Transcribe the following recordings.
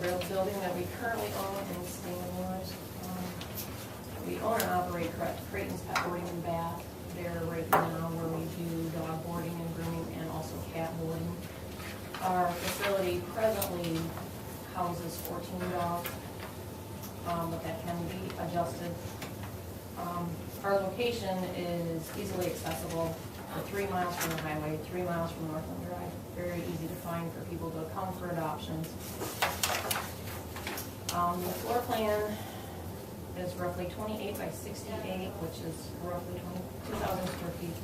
building that we currently own in Stanmores. We own and operate Creighton's Pet Boarding and Bath there right now, where we do dog boarding and grooming and also cat boarding. Our facility presently houses 14 dogs, but that can be adjusted. Our location is easily accessible. We're 3 miles from the highway, 3 miles from Northland Drive. Very easy to find for people to come for adoptions. The floor plan is roughly 28 by 68, which is roughly 2,000 square feet.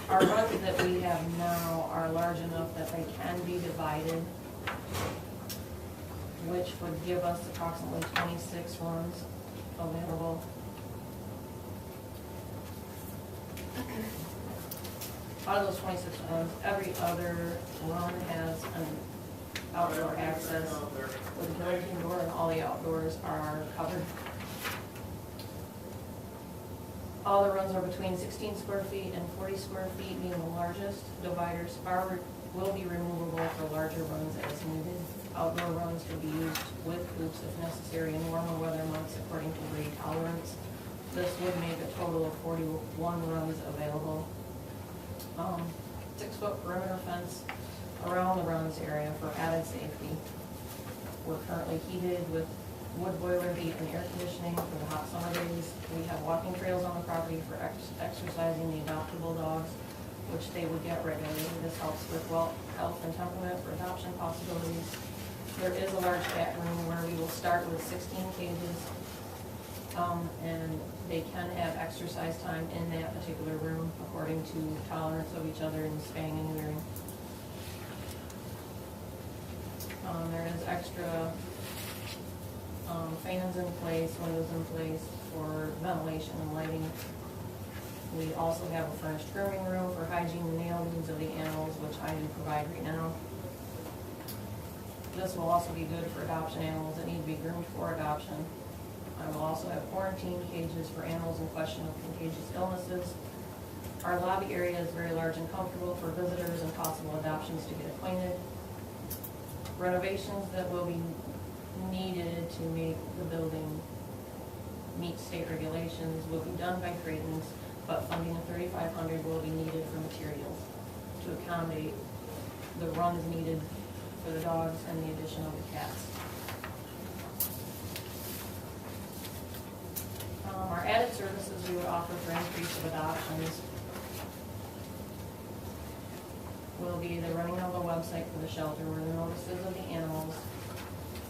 Our runs that we have now are large enough that they can be divided, which would give us approximately 26 runs available. Out of those 26 runs, every other run has an outdoor access with a built-in door, and all the outdoors are covered. All the runs are between 16 square feet and 40 square feet, being the largest. Dividers will be removable for larger runs as needed. Outdoor runs can be used with hoops if necessary in warmer weather months according to breed tolerance. This would make a total of 41 runs available. 6-foot perimeter fence around the runs area for added safety. We're currently heated with wood boiler heat and air conditioning for the hot summer days. We have walking trails on the property for exercising the adoptable dogs, which they would get regularly. This helps with health and temperament for adoption possibilities. There is a large back room where we will start with 16 cages, and they can have exercise time in that particular room according to tolerance of each other in spaying and neutering. There is extra fans in place, windows in place for ventilation and lighting. We also have a furnished grooming room for hygiene and nail needs of the animals, which I do provide right now. This will also be good for adoption animals that need to be groomed for adoption. I will also have quarantine cages for animals in question of contagious illnesses. Our lobby area is very large and comfortable for visitors and possible adoptions to get acquainted. Renovations that will be needed to make the building meet state regulations will be done by Creighton's, but funding of $3,500 will be needed for materials to accommodate the runs needed for the dogs and the addition of the cats. Our added services we would offer for increase of adoptions will be the running of a website for the shelter where the notices of the animals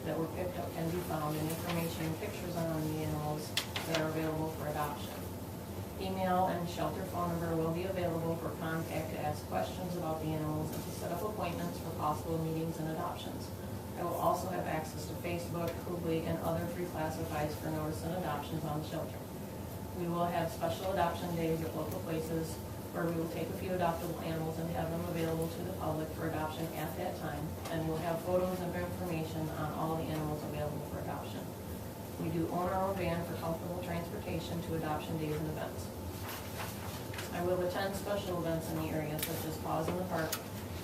that were picked up can be found, and information and pictures on the animals that are available for adoption. Email and shelter phone number will be available for contact to ask questions about the animals and to set up appointments for possible meetings and adoptions. I will also have access to Facebook, Hoobly, and other free classifieds for notice and adoptions on the shelter. We will have special adoption days at local places where we will take a few adoptable animals and have them available to the public for adoption at that time, and we'll have photos and information on all the animals available for adoption. We do own our own van for comfortable transportation to adoption days and events. I will attend special events in the area, such as Paws in the Park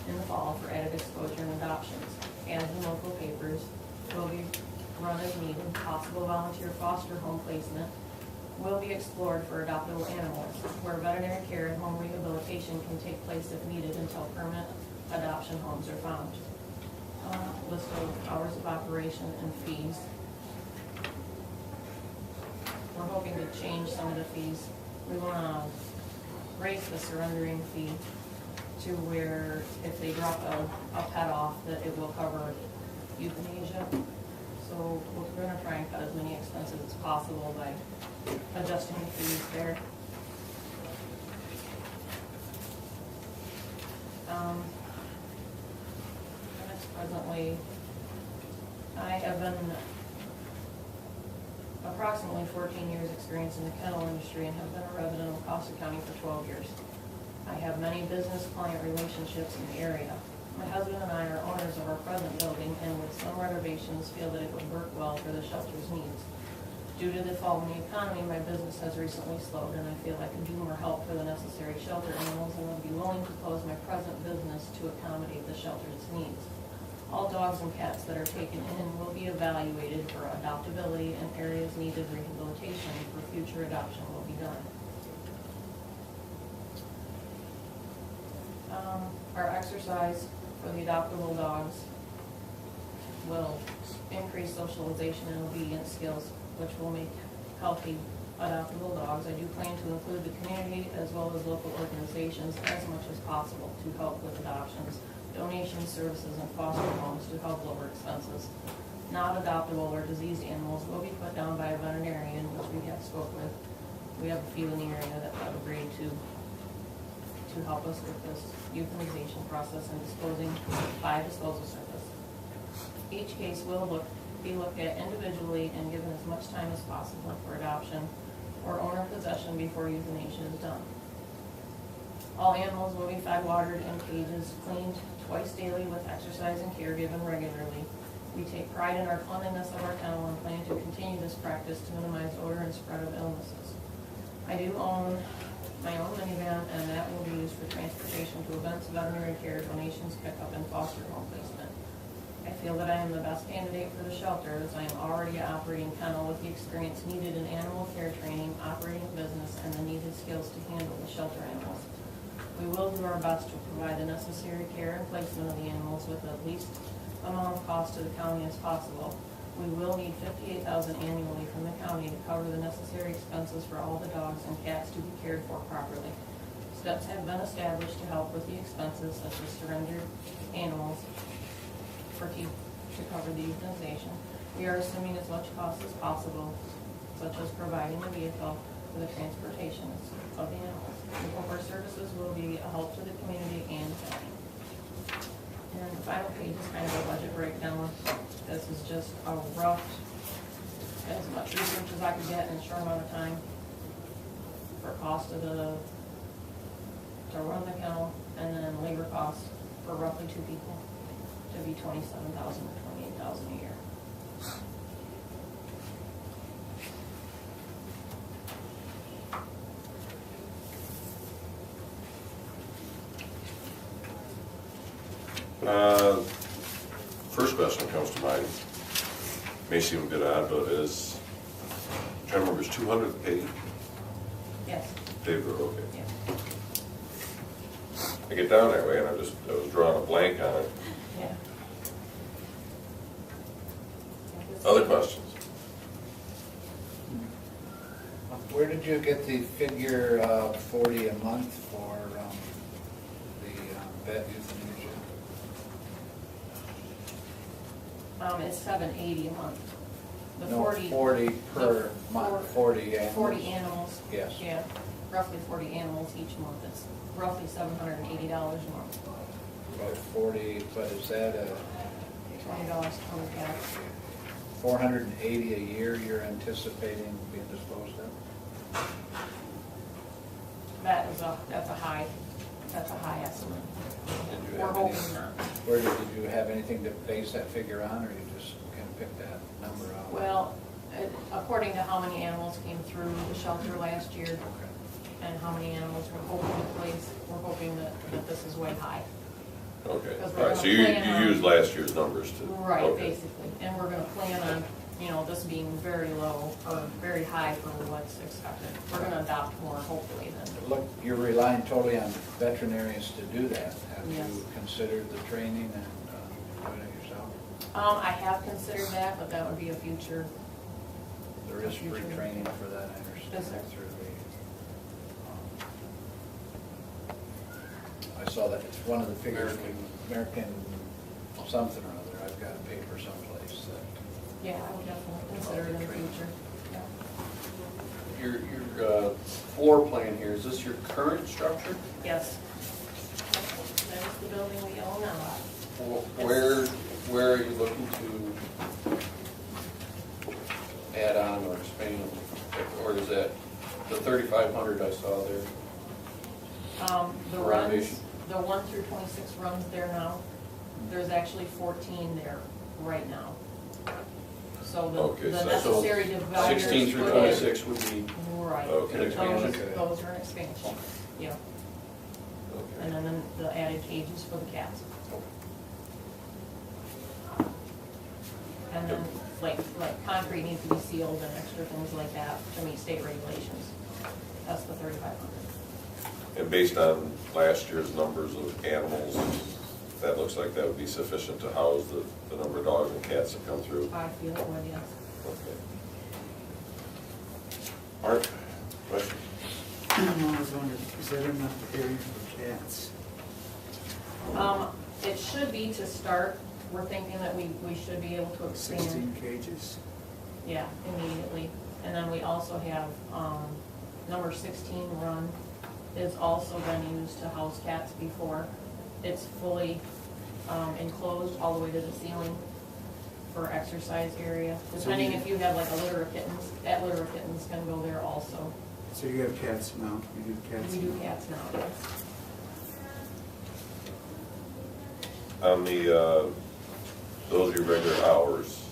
in the fall for added exposure and adoptions. Ads in local papers will be run as needed. Possible volunteer foster home placement will be explored for adoptable animals, where veterinary care and home rehabilitation can take place if needed until permanent adoption homes are found. List of hours of operation and fees. We're hoping to change some of the fees. We want to raise the surrendering fee to where if they drop a pet off, that it will cover euthanasia. So we're going to try and cut as many expenses as possible by adjusting the fees there. Presently, I have been approximately 14 years experience in the kennel industry and have been a resident of Costa County for 12 years. I have many business client relationships in the area. My husband and I are owners of our present building, and with some renovations feel that it would work well for the shelter's needs. Due to the fall in the economy, my business has recently slowed, and I feel I can do more help for the necessary shelter animals and would be willing to close my present business to accommodate the shelter's needs. All dogs and cats that are taken in will be evaluated for adoptability, and areas needed rehabilitation for future adoption will be done. Our exercise for the adoptable dogs will increase socialization and obedience skills, which will make healthy adoptable dogs. I do plan to include the community as well as local organizations as much as possible to help with adoptions, donations, services, and foster homes to help lower expenses. Not adoptable or diseased animals will be put down by a veterinarian, which we have spoke with. We have a few in the area that have agreed to help us with this euthanization process and disposing by disposal service. Each case will be looked at individually and given as much time as possible for adoption or owner possession before euthanasia is done. All animals will be fed, watered, in cages, cleaned twice daily with exercise and care given regularly. We take pride in our cleanliness of our kennel and plan to continue this practice to minimize odor and spread of illnesses. I do own my own minivan, and that will be used for transportation to events, veterinary care, donations, pickup, and foster home placement. I feel that I am the best candidate for the shelter, as I am already an operating kennel with the experience needed in animal care training, operating a business, and the needed skills to handle the shelter animals. We will do our best to provide the necessary care and placement of the animals with the least amount of cost to the county as possible. We will need $58,000 annually from the county to cover the necessary expenses for all the dogs and cats to be cared for properly. Steps have been established to help with the expenses, such as surrendered animals to cover the euthanization. We are assuming as much cost as possible, such as providing a vehicle for the transportation of the animals. We hope our services will be a help to the community and county. And the final page is kind of a budget breakdown. This is just a rough, as much research as I could get in a short amount of time for cost of to run the kennel, and then labor costs for roughly 2 people to be $27,000 to $28,000 a year. First question that comes to mind, may seem a bit odd, but is, trying to remember, is 200 paid? Yes. Paid, okay. Yeah. I get down that way and I was drawing a blank on it. Yeah. Other questions? Where did you get the figure of 40 a month for the vet euthanasia? It's $780 a month. The No, 40 per month, 40 animals. 40 animals. Yes. Yeah, roughly 40 animals each month. It's roughly $780 a month. About 40, but is that a $20 per cat. 480 a year you're anticipating being disposed of? That's a high estimate. Did you We're have hoping any- not. Where did you have anything to base that figure on, or you just kind of picked that number out? Well, according to how many animals came through the shelter last year Okay. and how many animals we're hoping to place, we're hoping that this is way high. Okay, Because all we're right, so gonna you plan on- used last year's numbers too? Right, Okay. basically. And we're gonna plan on, this being very low or very high for what's expected. We're gonna adopt more hopefully then. Look, you're relying totally on veterinarians to do that. Have Yes. you considered the training and doing it yourself? I have considered that, but that would be a future. There is free Future. training for that, I understand, Is there? through the, I saw that, it's one of the figures, American something or other, I've got a paper someplace that. Yeah, I would definitely consider it in the future. Yeah. Your floor plan here, is this your current structure? Yes. That is the building we own now. Where are you looking to add on or expand? Or is that the 3,500 I saw there? The Renovation. runs, the 1 through 26 runs there now. There's actually 14 there right now. So Okay, the so necessary dividers. 16 through for 26 would be, Right. Okay. An expansion. Those are an expansion, yeah. Okay. And then the added cages for the cats. And then, like concrete needs to be sealed and extra things like that to meet state regulations. That's the 3,500. And based on last year's numbers of animals, that looks like that would be sufficient to house the number of dogs and cats that come through. I feel it would, yes. Okay. Art, question? I was wondering, is that enough area for cats? It should be to start. We're thinking that we should be able to expand. 16 cages? Yeah, immediately. And then we also have, number 16 run is also been used to house cats before. It's fully enclosed all the way to the ceiling for exercise area. Depending if you have like a litter of kittens, that litter of kittens can go there also. So you have cats now? You do cats? We do cats now, yes. On the, those are your regular hours,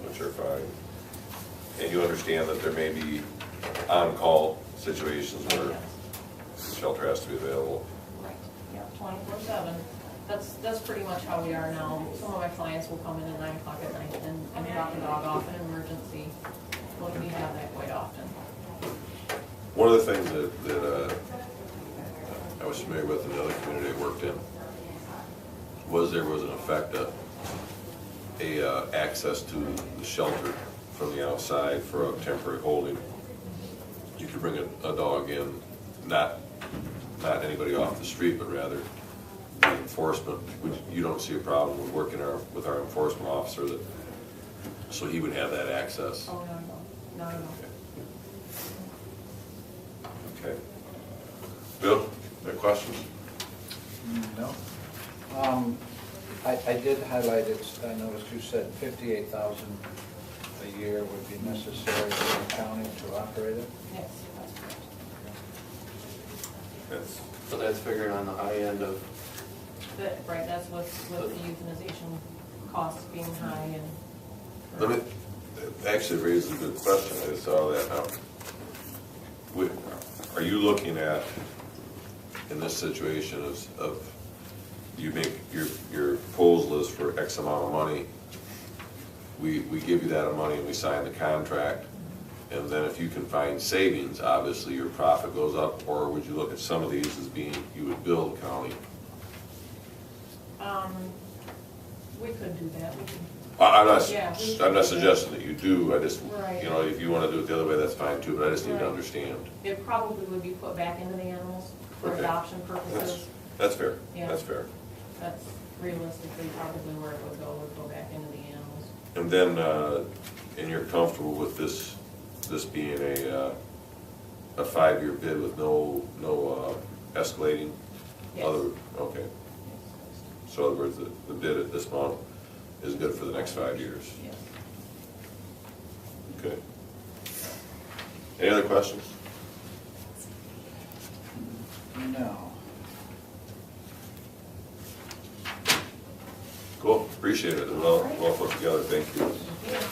which are fine. And you understand that there may be on-call situations where shelter has to be available. Right, yeah, 24/7. That's pretty much how we are now. Some of my clients will come in at 9 o'clock at night and drop a dog off in an emergency. Well, we have that quite often. One of the things that I was familiar with in the other community I worked in was there was in effect a access to the shelter from the outside for a temporary holding. You could bring a dog in, not anybody off the street, but rather the enforcement. You don't see a problem with working with our enforcement officer that, so he would have that access. Oh, no. Okay. Bill, any questions? No. I did highlight it, I noticed you said 58,000 a year would be necessary for the county to operate it. Yes, that's correct. Yes. So that's figured on the high end of, Right, that's with the euthanization costs being high and. Let me, actually raises a good question, I just saw that now. Are you looking at, in this situation, of you make your proposal is for X amount of money, we give you that amount of money and we sign the contract, and then if you can find savings, obviously your profit goes up, or would you look at some of these as being, you would bill the county? We could do that. We could. I'm Yeah, not suggesting that you do, I just, Right. you know, if you want to do it the other way, that's fine too, but I just need to Right. understand. It probably would be put back into the animals for Okay. adoption purposes. That's fair, Yeah. that's fair. That's realistically probably where it would go back into the animals. And then, and you're comfortable with this being a 5-year bid with no escalating? Yes. Okay, so in other words, the bid at this amount is good for the next 5 years? Yes. Okay. Any other questions? No. Cool, appreciate it, well put together, thank you. Thank you.